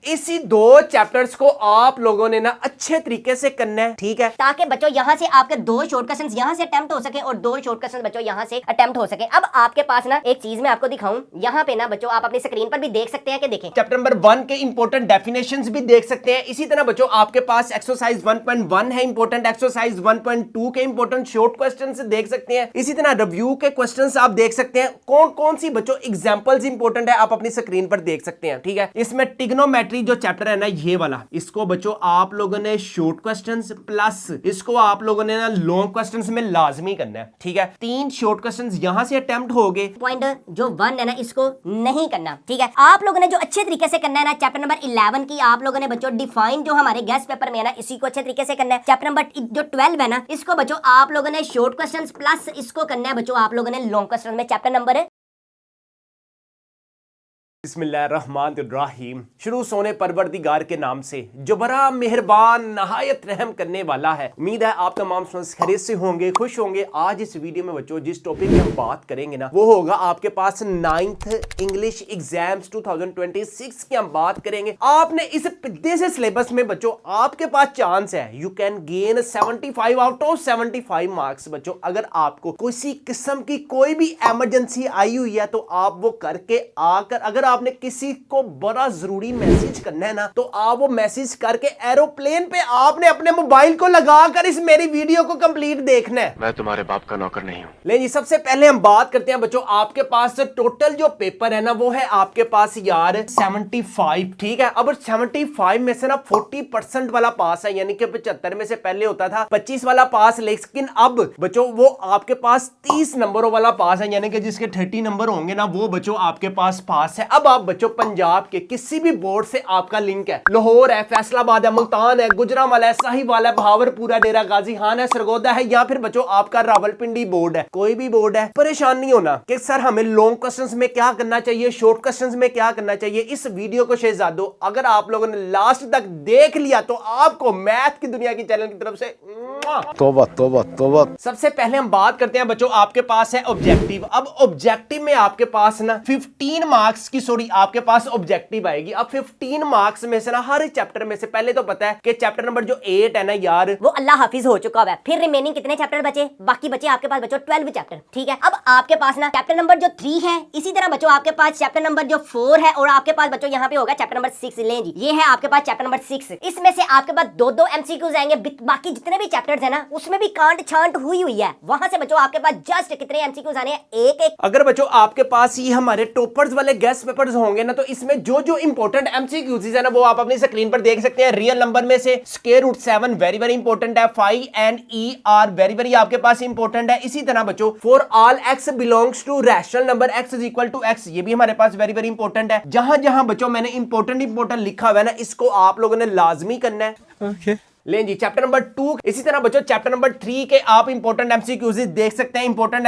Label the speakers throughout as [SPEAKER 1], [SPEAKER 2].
[SPEAKER 1] इसी दो चैप्टर्स को आप लोगों ने ना अच्छे तरीके से करना है, ठीक है,
[SPEAKER 2] ताकि बच्चों यहाँ से आपके दो शॉर्ट क्वेश्चंस यहाँ से अटेम्प्ट हो सके और दो शॉर्ट क्वेश्चंस बच्चों यहाँ से अटेम्प्ट हो सके। अब आपके पास ना एक चीज मैं आपको दिखाऊं, यहाँ पे ना बच्चों आप अपनी स्क्रीन पर भी देख सकते हैं कि देखें
[SPEAKER 1] चैप्टर नंबर 1 के इंपॉर्टेंट डेफिनेशंस भी देख सकते हैं। इसी तरह बच्चों आपके पास एक्सरसाइज 1.1 है इंपॉर्टेंट, एक्सरसाइज 1.2 के इंपॉर्टेंट शॉर्ट क्वेश्चंस देख सकते हैं। इसी तरह रिव्यू के क्वेश्चंस आप देख सकते हैं। कौन कौन सी बच्चों एग्जांपल्स इंपॉर्टेंट है आप अपनी स्क्रीन पर देख सकते हैं, ठीक है। इसमें ट्रिग्नोमेट्री जो चैप्टर है ना ये वाला, इसको बच्चों आप लोगों ने शॉर्ट क्वेश्चंस प्लस इसको आप लोगों ने ना लॉन्ग क्वेश्चंस में लाजमी करना है, ठीक है। 3 शॉर्ट क्वेश्चंस यहां से अटेम्प्ट हो गए।
[SPEAKER 2] पॉइंट जो 1 है ना इसको नहीं करना, ठीक है। आप लोगों ने जो अच्छे तरीके से करना है ना चैप्टर नंबर 11 की आप लोगों ने बच्चों डिफाइन जो हमारे गेस्ट पेपर में है ना इसी को अच्छे तरीके से करना है। चैप्टर नंबर जो 12 है ना इसको बच्चों आप लोगों ने शॉर्ट क्वेश्चंस प्लस इसको करना है बच्चों आप लोगों ने लॉन्ग क्वेश्चन में। चैप्टर नंबर
[SPEAKER 1] बिस्मिल्लाहिर्रहमानिर्रहीम। शुरू सोने परवरदिगार के नाम से जो बड़ा मेहरबान नहायत रहम करने वाला है। उम्मीद है आप तमाम खैरियत से होंगे, खुश होंगे। आज इस वीडियो में बच्चों जिस टॉपिक की हम बात करेंगे ना वो होगा आपके पास 9th इंग्लिश एग्जाम्स 2026 की हम बात करेंगे। आपने इस पिद्दे से सिलेबस में बच्चों आपके पास चांस है, you can gain 75 out of 75 marks. बच्चों अगर आपको किसी किस्म की कोई भी इमरजेंसी आई हुई है तो आप वो करके आकर, अगर आपने किसी को बड़ा जरूरी मैसेज करना है ना तो आप वो मैसेज करके एरोप्लेन पे आपने अपने मोबाइल को लगाकर इस मेरी वीडियो को कंप्लीट देखना है।
[SPEAKER 3] मैं तुम्हारे बाप का नौकर नहीं हूं।
[SPEAKER 1] ले जी, सबसे पहले हम बात करते हैं बच्चों आपके पास टोटल जो पेपर है ना वो है आपके पास यार 75, ठीक है। अब 75 में से ना 40% वाला पास है, यानी कि 75 में से पहले होता था 25 वाला पास, लेकिन अब बच्चों वो आपके पास 30 नंबरों वाला पास है, यानी कि जिसके 30 नंबर होंगे ना वो बच्चों आपके पास पास है। अब आप बच्चों पंजाब के किसी भी बोर्ड से आपका लिंक है, लाहौर है, फैसलाबाद है, मुल्तान है, गुजरांवाला है, साहिवाल है, भावरपुर है, डेरा गाजी खान है, सरगोदा है, या फिर बच्चों आपका रावलपिंडी बोर्ड है, कोई भी बोर्ड है, परेशान नहीं होना कि सर हमें लॉन्ग क्वेश्चंस में क्या करना चाहिए, शॉर्ट क्वेश्चंस में क्या करना चाहिए। इस वीडियो को शहजादो अगर आप लोगों ने लास्ट तक देख लिया तो आपको मैथ की दुनिया की चैनल की तरफ से
[SPEAKER 3] तौबा तौबा तौबा।
[SPEAKER 1] सबसे पहले हम बात करते हैं बच्चों आपके पास है ऑब्जेक्टिव। अब ऑब्जेक्टिव में आपके पास ना 15 मार्क्स की आपके पास ऑब्जेक्टिव आएगी। अब 15 मार्क्स में से ना हर चैप्टर में से पहले तो पता है कि चैप्टर नंबर जो 8 है ना यार
[SPEAKER 2] वो अल्लाह हाफिज हो चुका है। फिर रिमेनिंग कितने चैप्टर बचे? बाकी बचे आपके पास बच्चों 12 चैप्टर, ठीक है। अब आपके पास ना चैप्टर नंबर जो 3 है, इसी तरह बच्चों आपके पास चैप्टर नंबर जो 4 है और आपके पास बच्चों यहाँ पे होगा चैप्टर नंबर 6। लें जी, ये है आपके पास चैप्टर नंबर 6। इसमें से आपके पास 2-2 एमसीक्यूज आएंगे। बाकी जितने भी चैप्टर्स है ना उसमें भी कांट छांट हुई है। वहां से बच्चों आपके पास जस्ट कितने एमसीक्यूज आने हैं? एक।
[SPEAKER 1] अगर बच्चों आपके पास ही हमारे टॉपर्स वाले गेस्ट पेपर्स होंगे ना तो इसमें जो जो इंपॉर्टेंट एमसीक्यूज है ना वो आप अपनी स्क्रीन पर देख सकते हैं। रियल नंबर में से square root 7 very very important है, 5 and e are very very आपके पास इंपॉर्टेंट है। इसी तरह बच्चों for all x belongs to rational number x is equal to x, ये भी हमारे पास वेरी वेरी इंपॉर्टेंट है। जहां जहां बच्चों मैंने इंपॉर्टेंट लिखा हुआ है ना इसको आप लोगों ने लाजमी करना है।
[SPEAKER 3] ओके
[SPEAKER 1] लें जी, चैप्टर नंबर 2। इसी तरह बच्चों चैप्टर नंबर 3 के आप इंपॉर्टेंट एमसीक्यूज देख सकते हैं। इंपॉर्टेंट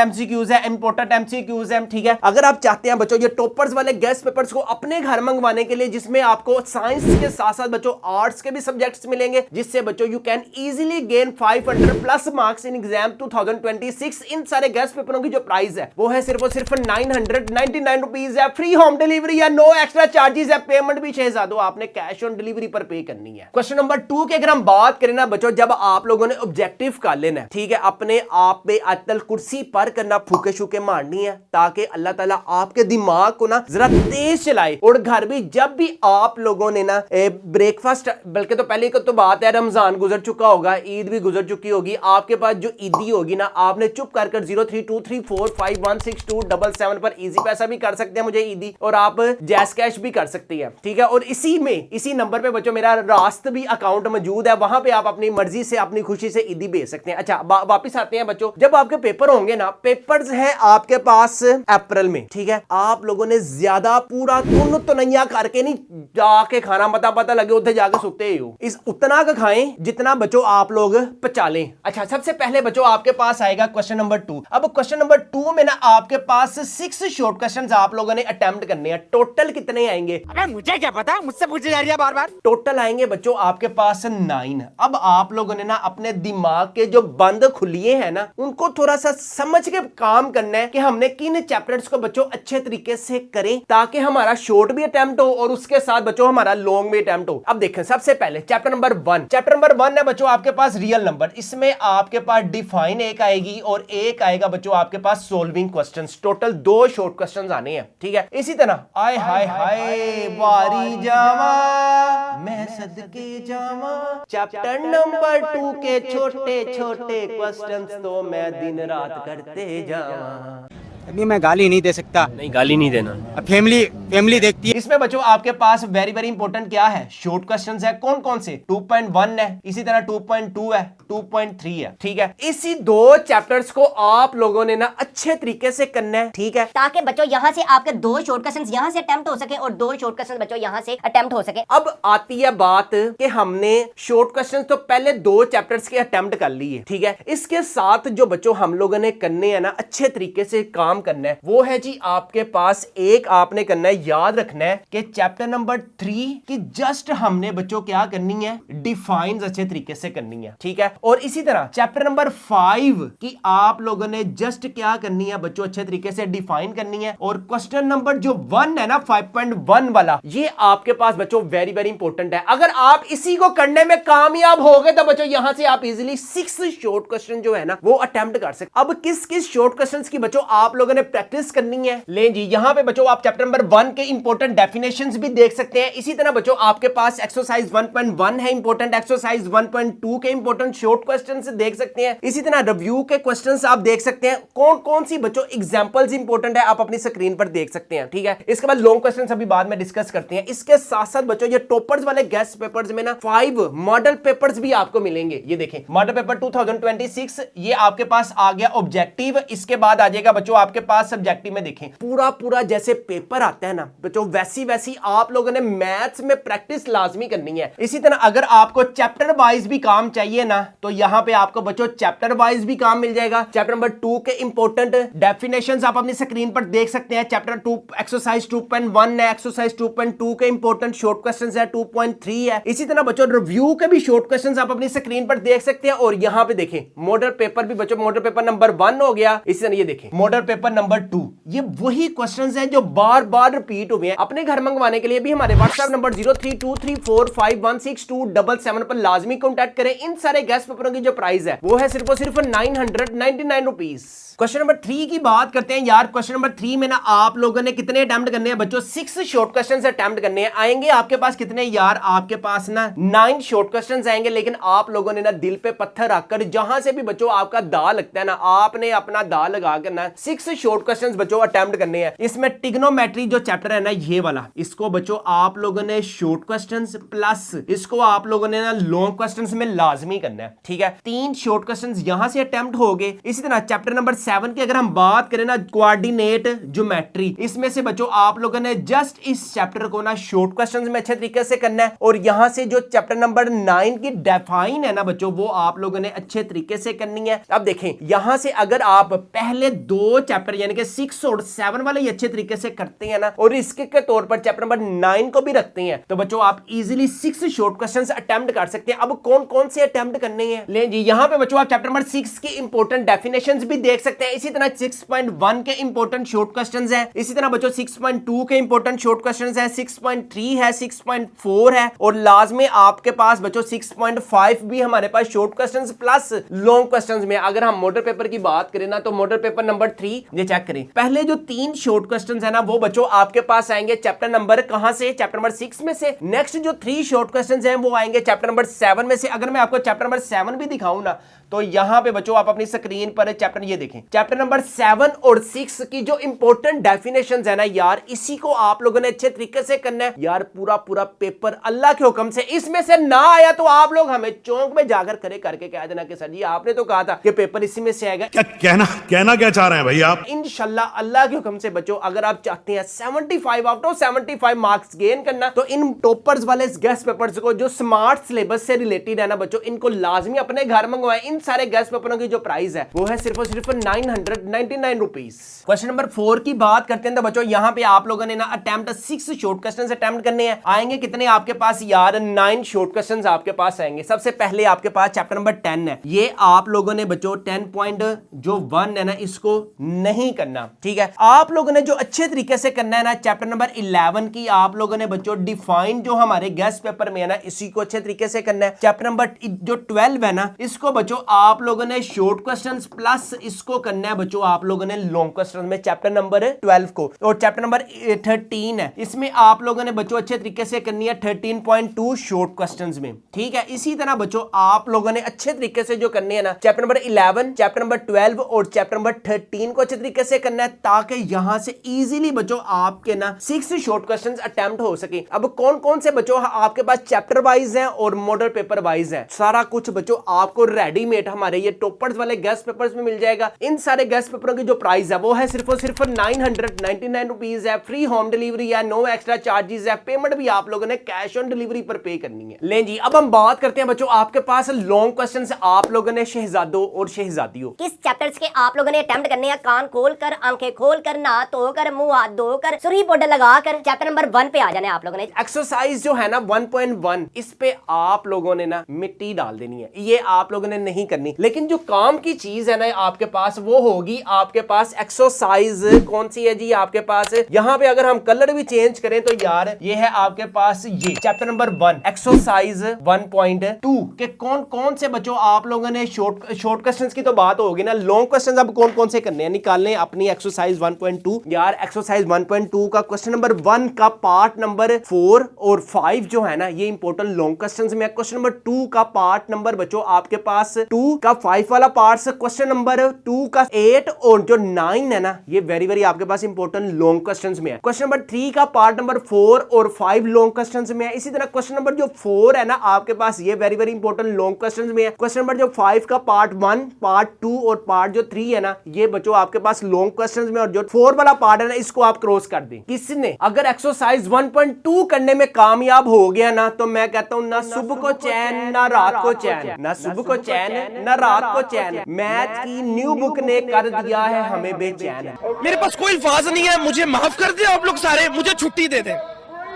[SPEAKER 1] एमसीक्यूज है, ठीक है। अगर आप चाहते हैं बच्चों ये टॉपर्स वाले गेस्ट पेपर्स को अपने घर मंगवाने के लिए, जिसमें आपको साइंस के साथ साथ बच्चों आर्ट्स के भी सब्जेक्ट्स मिलेंगे, जिससे बच्चों you can easily gain 500 plus marks in exam 2026। इन सारे गेस्ट पेपरों की जो प्राइस है वो है सिर्फ और सिर्फ 999 रुपीज है। फ्री होम डिलीवरी है, नो एक्स्ट्रा चार्जेस है। पेमेंट भी शहजादो आपने कैश ऑन डिलीवरी पर पे करनी है। क्वेश्चन नंबर 2 के अगर हम बात करें ना बच्चों, जब आप लोगों ने ऑब्जेक्टिव का लेना है, ठीक है, अपने आप पे अतल कुर्सी पर करना, फूके शूके मारनी है ताकि अल्लाह ताला आपके दिमाग को ना जरा तेज चलाए। और घर भी जब भी आप लोगों ने ना ब्रेकफास्ट, बल्कि तो पहले को तो बात है रमजान गुजर चुका होगा, ईद भी गुजर चुकी होगी, आपके पास जो ईदी होगी ना आपने चुप कर 0323451627 पर इजी पैसा भी कर सकते हैं मुझे ईदी, और आप जैस कैश भी कर सकते हैं, ठीक है। और इसी नंबर पे बच्चों मेरा रास्त भी अकाउंट मौजूद है, वहां पे आप अपनी मर्जी से अपनी खुशी से ईदी भेज सकते हैं। अच्छा वापिस आते हैं बच्चों, जब आपके पेपर होंगे ना, पेपर्स हैं आपके पास अप्रैल में, ठीक है। आप लोगों ने ज्यादा पूरा तो नहीं करके नहीं जाके खाना पता लगे उधर जाके सोते हो, इस उतना का खाएं जितना बच्चों आप लोग पचा लें। अच्छा, सबसे पहले बच्चों आपके पास आएगा क्वेश्चन नंबर 2। अब क्वेश्चन नंबर 2 में ना आपके पास 6 शॉर्ट क्वेश्चंस आप लोगों ने अटेम्प्ट करने हैं। टोटल कितने आएंगे?
[SPEAKER 4] अरे मुझे क्या पता, मुझसे पूछे जा रही है बार बार।
[SPEAKER 1] टोटल आएंगे बच्चों आपके पास 9। अब आप लोगों ने ना अपने दिमाग के जो बंद खुलिए हैं ना, उनको थोड़ा सा समझ के काम करना है कि हमने किन चैप्टर्स को बच्चों अच्छे तरीके से करें ताकि हमारा शॉर्ट भी अटेम्प्ट हो और उसके साथ बच्चों हमारा लॉन्ग भी अटेम्प्ट हो। अब देखें, सबसे पहले चैप्टर नंबर 1। चैप्टर नंबर 1 है बच्चों आपके पास रियल नंबर। इसमें आपके पास डिफाइन एक आएगी और एक आएगा बच्चों आपके पास solving questions. Total 2 short questions आने हैं, ठीक है। इसी तरह आय हाय हाय वारी जावा मैं सदके जावा, चैप्टर नंबर 2 के छोटे छोटे क्वेश्चंस तो मैं दिन रात करते जावा।
[SPEAKER 4] अभी मैं गाली नहीं दे सकता।
[SPEAKER 3] नहीं, गाली नहीं देना।
[SPEAKER 4] अब फैमिली देखती है।
[SPEAKER 1] इसमें बच्चों आपके पास वेरी वेरी इंपॉर्टेंट क्या है, शॉर्ट क्वेश्चंस है। कौन कौन से? 2.1 है, इसी तरह 2.2 है, 2.3 है, ठीक है। इसी 2 चैप्टर्स को आप लोगों ने ना अच्छे तरीके से करना है, ठीक है,
[SPEAKER 2] ताकि बच्चों यहाँ से आपके 2 शॉर्ट क्वेश्चंस यहाँ से अटेम्प्ट हो सके और 2 शॉर्ट क्वेश्चंस बच्चों यहाँ से अटेम्प्ट हो सके।
[SPEAKER 1] अब आती है बात कि हमने शॉर्ट क्वेश्चंस तो पहले 2 चैप्टर्स के अटेम्प्ट कर लिए, ठीक है। इसके साथ जो बच्चों हम लोगों ने करने हैं ना अच्छे तरीके से काम करना है, वो है जी आपके पास एक आपने करना है, याद रखना है कि चैप्टर नंबर 3 की जस्ट हमने बच्चों क्या करनी है, डिफाइंस अच्छे तरीके से करनी है, ठीक है। और इसी तरह चैप्टर नंबर 5 की आप लोगों ने जस्ट क्या करनी है बच्चों, अच्छे तरीके से डिफाइन करनी है। और क्वेश्चन नंबर जो 1 है ना 5.1 वाला, ये आपके पास बच्चों वेरी वेरी इंपॉर्टेंट है। अगर आप इसी को करने में कामयाब हो गए तो बच्चों यहां से आप इजीली 6 शॉर्ट क्वेश्चन जो है ना वो अटेम्प्ट कर सकते। अब किस किस शॉर्ट क्वेश्चंस की बच्चों आप लोगों ने प्रैक्टिस करनी है, ले जी यहां पे बच्चों आप चैप्टर नंबर 1 के इंपॉर्टेंट डेफिनेशंस भी देख सकते हैं। इसी तरह बच्चों आपके पास एक्सरसाइज 1.1 है इंपॉर्टेंट, एक्सरसाइज 1.2 के इंपॉर्टेंट शॉर्ट क्वेश्चंस देख सकते हैं। इसी तरह रिव्यू के क्वेश्चंस आप देख सकते हैं। कौन कौन सी बच्चों एग्जांपल्स इंपॉर्टेंट है आप अपनी स्क्रीन पर देख सकते हैं, ठीक है। इसके बाद लॉन्ग क्वेश्चंस अभी बाद में डिस्कस करते हैं। इसके साथ साथ बच्चों ये टॉपर्स वाले गेस्ट पेपर्स में ना 5 मॉडल पेपर्स भी आपको मिलेंगे। ये देखें मॉडल पेपर 2026 ये आपके पास आ गया ऑब्जेक्टिव। इसके बाद आ जाएगा बच्चों आपके पास सब्जेक्टिव में देखें पूरा जैसे पेपर आता है ना बच्चों वैसी आप लोगों ने मैथ्स में प्रैक्टिस लाजमी करनी है। इसी तरह अगर आपको चैप्टर वाइज भी काम चाहिए ना तो यहां पे आपको बच्चों चैप्टर वाइज भी काम मिल जाएगा। चैप्टर नंबर 2 के इंपॉर्टेंट डेफिनेशंस आप अपनी स्क्रीन पर देख सकते हैं। चैप्टर 2 एक्सरसाइज 2.1 है, एक्सरसाइज 2.2 के इंपॉर्टेंट शॉर्ट क्वेश्चंस है, 2.3 है। इसी तरह बच्चों रिव्यू के भी शॉर्ट क्वेश्चंस आप अपनी स्क्रीन पर देख सकते हैं। और यहां पे देखें मॉडल पेपर भी बच्चों, मॉडल पेपर नंबर 1 हो गया। इसी तरह ये देखें मॉडल पेपर नंबर 2, ये वही क्वेश्चंस हैं जो बार बार रिपीट हुए हैं। अपने घर मंगवाने के लिए भी हमारे व्हाट्सएप नंबर 0323451677 पर लाजमी कॉन्टैक्ट करें। इन सारे गेस्ट पेपरों की जो प्राइस है वो है सिर्फ और सिर्फ 999 रुपीज। क्वेश्चन नंबर 3 की बात करते हैं यार। क्वेश्चन नंबर 3 में ना आप लोगों ने कितने अटेम्प्ट करने हैं बच्चों, 6 शॉर्ट क्वेश्चन अटेम्प्ट करने हैं। आएंगे आपके पास कितने यार, आपके पास ना 9 शॉर्ट क्वेश्चन आएंगे। लेकिन आप लोगों ने ना दिल पे पत्थर रखकर जहां से भी बच्चों आपका दा लगता है ना, आपने अपना दा लगा कर ना 6 शॉर्ट क्वेश्चन बच्चों अटेम्प्ट करने हैं। इसमें ट्रिग्नोमेट्री जो चैप्टर है ना ये वाला, इसको बच्चों आप लोगों ने शॉर्ट क्वेश्चंस प्लस इसको आप लोगों ने ना लॉन्ग क्वेश्चंस में लाजमी करना है, ठीक है। 3 शॉर्ट क्वेश्चंस यहां से अटेम्प्ट हो गए। इसी तरह चैप्टर नंबर 7 की अगर हम बात करें ना कोऑर्डिनेट ज्योमेट्री, इसमें से बच्चों आप लोगों ने जस्ट इस चैप्टर को ना शॉर्ट क्वेश्चंस में अच्छे तरीके से करना है। और यहां से जो चैप्टर नंबर 9 की डिफाइन है ना बच्चों वो आप लोगों ने अच्छे तरीके से करनी है। अब देखें यहां से अगर आप पहले 2 चैप्टर यानी कि 6 और 7 वाले ही अच्छे तरीके से करते हैं ना और इसके के तौर पर चैप्टर नंबर 9 को भी रखते हैं तो बच्चों आप इजीली 6 शॉर्ट क्वेश्चंस अटेम्प्ट कर सकते हैं। अब कौन कौन से अटेम्प्ट करने हैं, ले जी यहां पे बच्चों आप चैप्टर नंबर 6 की इंपॉर्टेंट डेफिनेशंस भी देख सकते हैं। इसी तरह 6.1 के इंपॉर्टेंट शॉर्ट क्वेश्चंस हैं। इसी तरह बच्चों 6.2 के इंपॉर्टेंट शॉर्ट क्वेश्चंस हैं, 6.3 है, 6.4 है और लाजमी आपके पास बच्चों 6.5 भी हमारे पास short questions plus long questions में। अगर हम मॉडल पेपर की बात करें ना तो मॉडल पेपर नंबर 3 ये चेक करें, पहले जो 3 शॉर्ट क्वेश्चंस है ना वो बच्चों आपके पास आएंगे चैप्टर नंबर कहां से, चैप्टर नंबर 6 में से। नेक्स्ट जो 3 शॉर्ट क्वेश्चंस हैं वो आएंगे चैप्टर नंबर 7 में से। अगर मैं आपको चैप्टर नंबर 7 भी दिखाऊं ना तो यहां पे बच्चों आप अपनी स्क्रीन पर चैप्टर ये देखें, चैप्टर नंबर 7 और 6 की जो इंपॉर्टेंट डेफिनेशंस है ना यार इसी को आप लोगों ने अच्छे तरीके से करना है यार। पूरा पेपर अल्लाह के हुक्म से इसमें से ना आया तो आप लोग हमें चौंक में जाकर खड़े करके कह देना कि सर जी आपने तो कहा था कि पेपर इसी में से आएगा।
[SPEAKER 5] क्या कहना क्या चाह रहे हैं भाई आप?
[SPEAKER 1] इंशाल्लाह अल्लाह के हुक्म से बच्चों अगर आप चाहते हैं 75 आउट ऑफ 75 मार्क्स गेन करना तो इन टॉपर्स वाले गेस्ट पेपर्स को जो स्मार्ट सिलेबस से रिलेटेड है ना बच्चों इनको लाजमी अपने घर मंगवाएं। इन सारे गेस्ट पेपरों की जो प्राइस है वो है सिर्फ और सिर्फ 999 रुपीज। क्वेश्चन नंबर 4 की बात करते हैं तो बच्चों यहाँ पे आप लोगों ने ना अटेम्प्ट 6 शॉर्ट क्वेश्चन अटेम्प्ट करने हैं। आएंगे कितने आपके पास यार, 9 शॉर्ट क्वेश्चन आपके पास आएंगे। सबसे पहले आपके पास चैप्टर नंबर 10 है, ये आप लोगों ने बच्चों 10.1 है ना, इसको नहीं करना, ठीक है। आप लोगों ने जो अच्छे तरीके से करना है ना, चैप्टर नंबर 11 की आप लोगों ने बच्चों डिफाइन जो हमारे गेस्ट पेपर में है ना, इसी को अच्छे तरीके से करना है। चैप्टर नंबर जो 12 है ना, इसको बच्चों आप लोगों ने शॉर्ट क्वेश्चंस प्लस इसको करना है बच्चों आप लोगों ने लॉन्ग क्वेश्चन में चैप्टर नंबर 12 को। और चैप्टर नंबर 13 है, इसमें आप लोगों ने बच्चों अच्छे तरीके से करनी है 13.2 शॉर्ट क्वेश्चंस में, ठीक है। इसी तरह बच्चों आप लोगों ने अच्छे तरीके से जो करने है ना, चैप्टर नंबर 11, चैप्टर नंबर 12 और चैप्टर नंबर 13 को अच्छे तरीके से करना है, ताकि यहां से इजीली बच्चों आपके ना 6 शॉर्ट क्वेश्चंस अटेम्प्ट हो सके। अब कौन कौन से बच्चों आपके पास चैप्टर वाइज हैं और मॉडल पेपर वाइज हैं, सारा कुछ बच्चों आपको रेडीमेड हमारे ये टॉपर्स वाले गेस्ट पेपर्स में मिल जाएगा। इन सारे गेस्ट पेपरों की जो प्राइस है वो है सिर्फ और सिर्फ 999 रुपीज है। फ्री होम डिलीवरी है, नो एक्स्ट्रा चार्जेस है। पेमेंट भी आप लोगों ने कैश ऑन डिलीवरी पर पे करनी है। ले जी, अब हम बात करते हैं बच्चों आपके पास लॉन्ग क्वेश्चंस आप लोगों ने शहजादों और शहजादियों
[SPEAKER 2] किस चैप्टर्स के आप लोगों ने अटेम्प्ट करने हैं। कान खोल कर, आंखें खोल कर, नहा धो कर, मुंह हाथ धो कर, सुरही पाउडर लगा कर चैप्टर नंबर 1 पे आ जाना है आप लोगों ने।
[SPEAKER 1] एक्सरसाइज जो है ना 1.1, इस पे आप लोगों ने ना मिट्टी डाल देनी है, ये आप लोगों ने नहीं करनी। लेकिन जो काम की चीज है ना आपके पास, वो होगी आपके पास एक्सरसाइज। कौन सी है जी आपके पास, यहाँ पे अगर हम कलर भी चेंज करें तो यार ये है आपके पास ये चैप्टर नंबर 1 एक्सरसाइज 1.2 के कौन कौन से बच्चों आप लोगों ने शॉर्ट क्वेश्चंस की तो बात होगी ना, लॉन्ग क्वेश्चंस अब कौन कौन से करने हैं, निकालने अपनी एक्सरसाइज 1.2। यार एक्सरसाइज 1.2 का क्वेश्चन नंबर 1 का पार्ट नंबर 4 और 5 जो है ना, ये इंपॉर्टेंट लॉन्ग क्वेश्चंस में। क्वेश्चन नंबर 2 का पार्ट नंबर बच्चों आपके पास 2 का 5 वाला पार्ट, क्वेश्चन नंबर 2 का 8 और जो 9 है ना, ये वेरी वेरी आपके पास इंपॉर्टेंट लॉन्ग क्वेश्चंस में है। क्वेश्चन नंबर 3 का पार्ट नंबर 4 और 5 लॉन्ग क्वेश्चंस में है। इसी तरह क्वेश्चन नंबर जो 4 है ना आपके पास, ये very very important long questions में है। क्वेश्चन नंबर जो 5 का पार्ट 1, पार्ट 2 और पार्ट जो 3 है ना, ये बच्चों आपके पास लॉन्ग क्वेश्चंस में। और जो 4 वाला पार्ट है ना, इसको आप क्रॉस कर दें। किसने अगर एक्सरसाइज 1.2 करने में कामयाब हो गया ना, तो मैं कहता हूं ना सुबह को चैन ना रात को चैन, ना सुबह को चैन ना रात को चैन। मैथ की न्यू बुक ने कर दिया है हमें बेचैन।
[SPEAKER 6] मेरे पास कोई अल्फाज नहीं है, मुझे माफ कर दे आप लोग सारे, मुझे छुट्टी दे दें,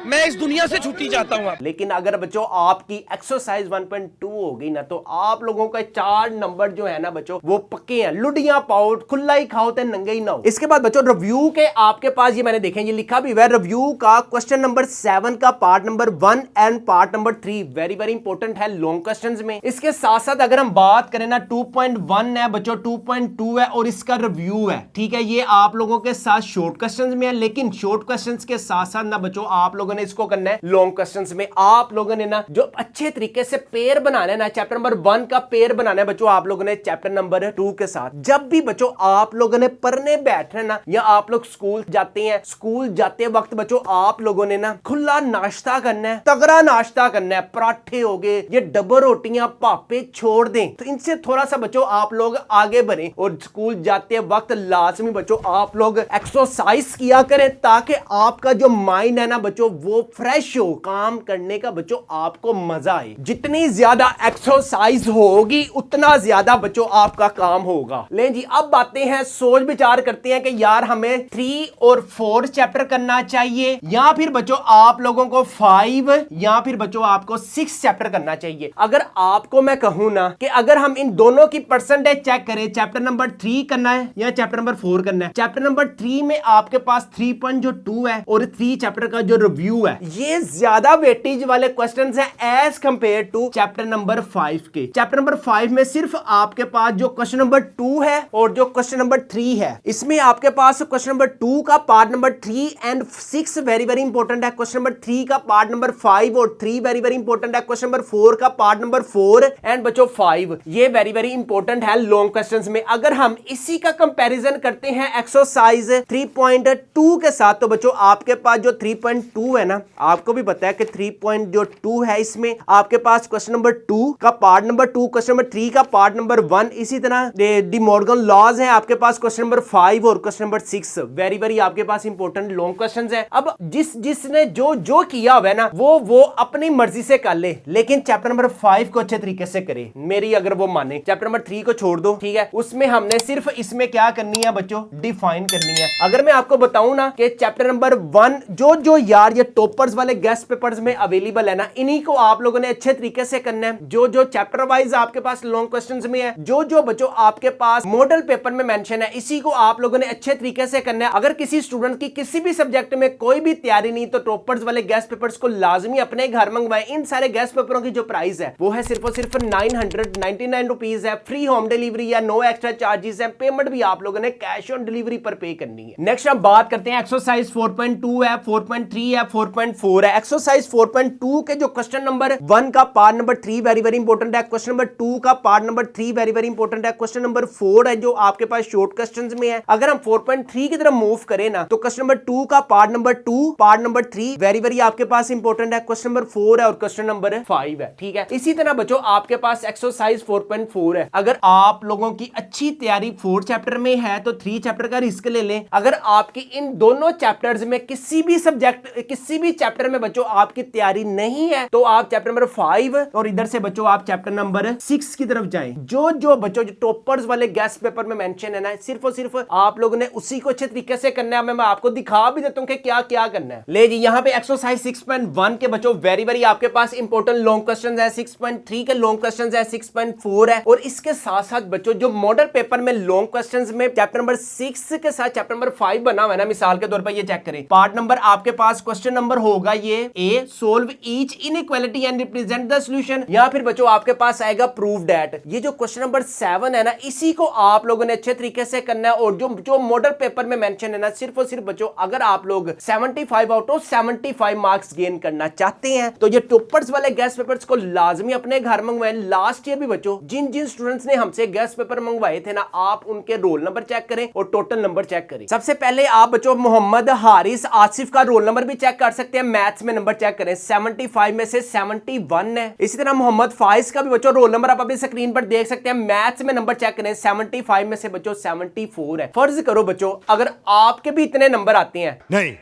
[SPEAKER 6] मैं इस दुनिया से छुट्टी चाहता हूं।
[SPEAKER 1] लेकिन अगर बच्चों आपकी एक्सरसाइज 1.2 हो गई ना, तो आप लोगों का 4 नंबर जो है ना बच्चों, वो पक्के हैं। लुडियां पाओ, खुला ही खाओ ते नंगे ही ना हो। इसके बाद बच्चों रिव्यू के आपके पास ये मैंने देखे, ये लिखा भी हुआ है रिव्यू का क्वेश्चन नंबर 7 का part number 1 and part number 3 very very important है लॉन्ग क्वेश्चंस में। इसके साथ साथ अगर हम बात करें ना 2.1 है बच्चों, 2.2 है और इसका रिव्यू है, ठीक है। ये आप लोगों के साथ शॉर्ट क्वेश्चंस में है, लेकिन शॉर्ट क्वेश्चंस के साथ साथ ना बच्चों आप लोगों ने इसको करना है लॉन्ग क्वेश्चंस में। आप लोगों ने ना जो अच्छे तरीके से पेयर बनाना है ना, चैप्टर नंबर 1 का पेयर बनाना है बच्चों आप लोगों ने चैप्टर नंबर 2 के साथ। जब भी बच्चों आप लोगों ने पढ़ने बैठना ना, या आप लोग स्कूल जाते हैं, स्कूल जाते वक्त बच्चों आप लोगों ने ना खुला नाश्ता करना है, तगड़ा नाश्ता करना है। पराठे हो गए, ये डबल रोटियां पापे छोड़ दें, तो इनसे थोड़ा सा बच्चों आप लोग आगे बढ़े। और स्कूल जाते वक्त लाजमी बच्चों आप लोग एक्सरसाइज किया करें, ताकि आपका जो माइंड है ना बच्चों, वो फ्रेश हो, काम करने का बच्चों आपको मजा आए। जितनी ज्यादा एक्सरसाइज होगी उतना ज्यादा बच्चों आपका काम होगा। ले जी, अब बातें हैं, सोच विचार करते हैं कि यार हमें 3 और 4 चैप्टर करना चाहिए, या फिर बच्चों आप लोगों को 5 या फिर बच्चों आपको 6 चैप्टर करना चाहिए। अगर आपको मैं कहूं ना कि अगर हम इन दोनों की परसेंटेज चेक करें, चैप्टर नंबर 3 करना है या चैप्टर नंबर 4 करना है। चैप्टर नंबर 3 में आपके पास 3.2 है और 3 चैप्टर का जो रिव्यू है, ये ज्यादा वेटेज वाले क्वेश्चंस हैं as compare to chapter number 5 के। चैप्टर नंबर 5 में सिर्फ आपके पास जो क्वेश्चन नंबर 2 है और जो क्वेश्चन नंबर 3 है, इसमें आपके पास क्वेश्चन नंबर 2 का part number 3 and 6 very very important है। क्वेश्चन नंबर 3 का पार्ट नंबर 5 और 3 वेरी वेरी इंपॉर्टेंट है। क्वेश्चन नंबर 4 का पार्ट नंबर 4 एंड बच्चों 5 ये वेरी वेरी इंपॉर्टेंट है लॉन्ग क्वेश्चंस में। अगर हम इसी का कंपैरिजन करते हैं एक्सरसाइज 3.2 के साथ, तो बच्चों आपके पास जो 3.2 है है ना, आपको भी पता है कि 3.2 है, इसमें आपके पास क्वेश्चन नंबर 2 का पार्ट नंबर 2, क्वेश्चन नंबर 3 का पार्ट नंबर 1, इसी तरह डी मॉर्गन लॉज है आपके पास क्वेश्चन नंबर 5 और क्वेश्चन नंबर 6। वेरी वेरी आपके पास इंपॉर्टेंट लॉन्ग क्वेश्चंस है। अब जिसने जो किया हुआ है ना वो अपनी मर्जी से कर ले, लेकिन चैप्टर नंबर 5 को अच्छे तरीके से करे, मेरी अगर वो माने। चैप्टर नंबर 3 को छोड़ दो, ठीक है, उसमें हमने सिर्फ इसमें क्या करनी है बच्चों, डिफाइन करनी है। अगर मैं आपको बताऊं ना कि चैप्टर नंबर 1 जो यार ये टॉपर्स वाले गेस्ट पेपर्स में अवेलेबल है ना, इन्हीं को आप लोगों ने अच्छे तरीके से करना है। जो चैप्टर वाइज आपके पास लॉन्ग क्वेश्चंस में है, जो बच्चों आपके पास मॉडल पेपर में मेंशन है, इसी को आप लोगों ने अच्छे तरीके से करना है। अगर किसी स्टूडेंट की किसी भी सब्जेक्ट में कोई भी तैयारी नहीं, तो टॉपर्स वाले गेस्ट पेपर्स को लाजमी अपने घर मंगवाएं। इन सारे गेस्ट पेपरों की जो प्राइस है वो है सिर्फ और सिर्फ 999 रुपीज है। फ्री होम डिलीवरी है, नो एक्स्ट्रा चार्जेस है, पेमेंट भी आप लोगों ने कैश ऑन डिलीवरी पर पे करनी है। नेक्स्ट हम बात करते हैं एक्सरसाइज 4.2 है, 4.3 है, 4.4 है। एक्सरसाइज 4.2 के जो क्वेश्चन नंबर 1 का part number 3 very very important है, क्वेश्चन नंबर 2 का part number 3 very very important है, क्वेश्चन नंबर 4 है जो आपके पास शॉर्ट क्वेश्चंस में है। अगर हम 4.3 की तरफ मूव करें ना, तो क्वेश्चन नंबर 2 का part number 2 part number 3 very very आपके पास इंपॉर्टेंट है, क्वेश्चन नंबर 4 है और क्वेश्चन नंबर 5 है, ठीक है। इसी तरह बच्चों आपके पास एक्सरसाइज 4.4 है। अगर आप लोगों की अच्छी तैयारी 4 चैप्टर में है तो 3 चैप्टर का रिस्क ले लें। अगर आपकी इन दोनों चैप्टर्स में किसी भी चैप्टर में बच्चों आपकी तैयारी नहीं है, तो आप चैप्टर नंबर 5 और इधर से बच्चों आप चैप्टर नंबर 6 की तरफ जाएं। जो बच्चों जो टॉपर्स वाले गेस्ट पेपर में मेंशन है ना, सिर्फ और सिर्फ आप लोगों ने उसी को अच्छे तरीके से करना है। मैं आपको दिखा भी देता हूं कि क्या क्या करना है। ले जी, यहाँ पे एक्सरसाइज 6.1 के बच्चों वेरी वेरी आपके पास इंपॉर्टेंट लॉन्ग क्वेश्चंस है, 6.3 के लॉन्ग क्वेश्चंस है, 6.4 है, और इसके साथ साथ बच्चों जो मॉडल पेपर में लॉन्ग क्वेश्चंस में चैप्टर नंबर 6 के साथ चैप्टर नंबर 5 बना हुआ है ना, मिसाल के तौर पर ये चेक करें। पार्ट नंबर आपके पास क्वेश्चन नंबर होगा ये A, solve each inequality and represent the solution, या फिर बच्चों आपके पास आएगा प्रूव दैट। ये जो क्वेश्चन नंबर 7 है ना, इसी को आप लोगों ने अच्छे तरीके से करना है। और जो मॉडल पेपर में मेंशन है ना, सिर्फ और सिर्फ बच्चों अगर आप लोग 75 आउट ऑफ 75 मार्क्स गेन करना चाहते हैं, तो ये टॉपर्स वाले गेस्ट पेपर्स को लाजमी अपने घर मंगवाएं। लास्ट ईयर भी बच्चों जिन स्टूडेंट्स ने हमसे गेस्ट पेपर मंगवाए थे ना, आप उनके रोल नंबर चेक करें और टोटल नंबर चेक करें। सबसे पहले आप बच्चों मोहम्मद हारिस आसिफ का रोल नंबर भी चेक कर सकते हैं, मैथ्स में नंबर चेक करें, 75 में से 71 है। इसी तरह मोहम्मद फाइज का भी बच्चों रोल नंबर आप अपनी स्क्रीन पर देख सकते हैं, मैथ्स में नंबर चेक करें, 75 में से बच्चों 74 है। फर्ज करो बच्चों अगर आपके भी इतने नंबर आते हैं
[SPEAKER 5] नहीं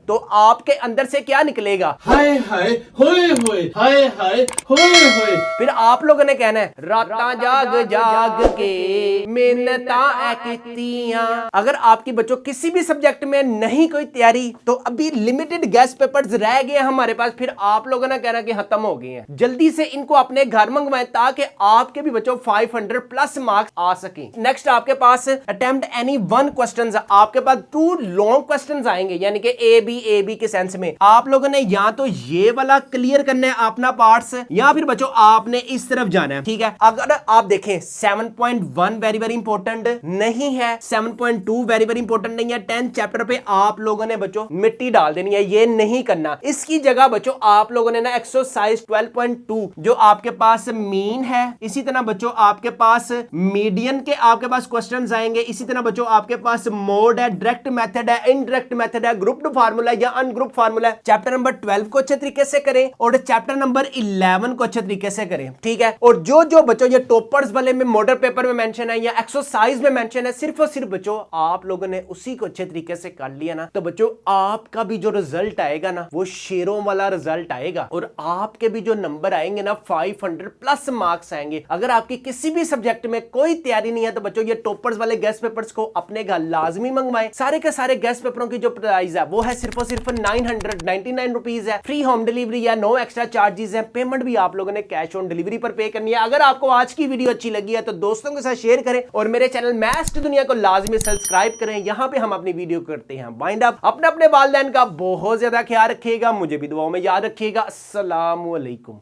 [SPEAKER 1] तो आपके अंदर से क्या निकलेगा,
[SPEAKER 7] हाय हाय होए होए, हाय हाय होए होए।
[SPEAKER 1] फिर आप लोगों ने कहना है रातां जाग जाग के मेहनतां कीतियां। अगर आपकी बच्चों किसी भी सब्जेक्ट में नहीं कोई तैयारी, तो अभी लिमिटेड गेस्ट पेपर्स रह गए हमारे पास, फिर आप लोगों ने कहना कि खत्म हो गए हैं। जल्दी से इनको अपने घर मंगवाएं ताकि आपके भी बच्चों 500 प्लस मार्क्स आ सके। नेक्स्ट आपके पास अटेम्प्ट एनी 1 क्वेश्चन, आपके पास 2 लॉन्ग क्वेश्चन आएंगे, यानी कि ए बी के सेंस में आप लोगों ने या तो ये वाला क्लियर करना है अपना पार्ट्स, या फिर बच्चों आपने इस तरफ जाना है, ठीक है। अगर आप देखें 7.1 वेरी वेरी इंपॉर्टेंट नहीं है, 7.2 वेरी वेरी इंपॉर्टेंट नहीं है, 10 चैप्टर पे आप लोगों ने बच्चों मिट्टी डाल देनी है, ये नहीं करना। इसकी जगह बच्चों आप लोगों ने ना एक्सरसाइज 12.2 जो आपके पास मीन है, इसी तरह बच्चों आपके पास मीडियन के आपके पास क्वेश्चंस आएंगे, इसी तरह बच्चों आपके पास मोड है, डायरेक्ट मेथड है, इनडायरेक्ट मेथड है, ग्रुप्ड फार्मूला या अनग्रुप फार्मूला। चैप्टर नंबर 12 को अच्छे तरीके से करें और चैप्टर नंबर 11 को अच्छे तरीके से करें, ठीक है। और जो बच्चों ये टॉपर्स वाले में मॉडल पेपर में मेंशन है या एक्सरसाइज में मेंशन है, सिर्फ और सिर्फ बच्चों आप लोगों ने उसी को अच्छे तरीके से कर लिया ना, तो बच्चों आपका भी जो रिजल्ट आएगा ना, वो शेरों वाला रिजल्ट आएगा और आपके भी जो नंबर आएंगे ना 500 प्लस मार्क्स आएंगे। अगर आपकी किसी भी सब्जेक्ट में कोई तैयारी नहीं है, तो बच्चों ये टॉपर्स वाले गेस्ट पेपर्स को अपने घर लाजमी मंगवाएं। सारे के सारे गेस्ट पेपरों की जो प्राइस है वो है सिर्फ और सिर्फ 999 रुपीज है। फ्री होम डिलीवरी या नो एक्स्ट्रा चार्जेस है, पेमेंट भी आप लोगों ने कैश ऑन डिलीवरी पर पे करनी है। अगर आपको आज की वीडियो अच्छी लगी है तो दोस्तों के साथ शेयर करें और मेरे चैनल मैथ्स टू दुनिया को लाजमी सब्सक्राइब करें। यहां पे हम अपनी वीडियो करते हैं वाइंड अप। अपने वालिदैन का बहुत ज्यादा ख्याल रखिएगा, मुझे भी दुआओं में याद रखिएगा। अस्सलाम वालेकुम।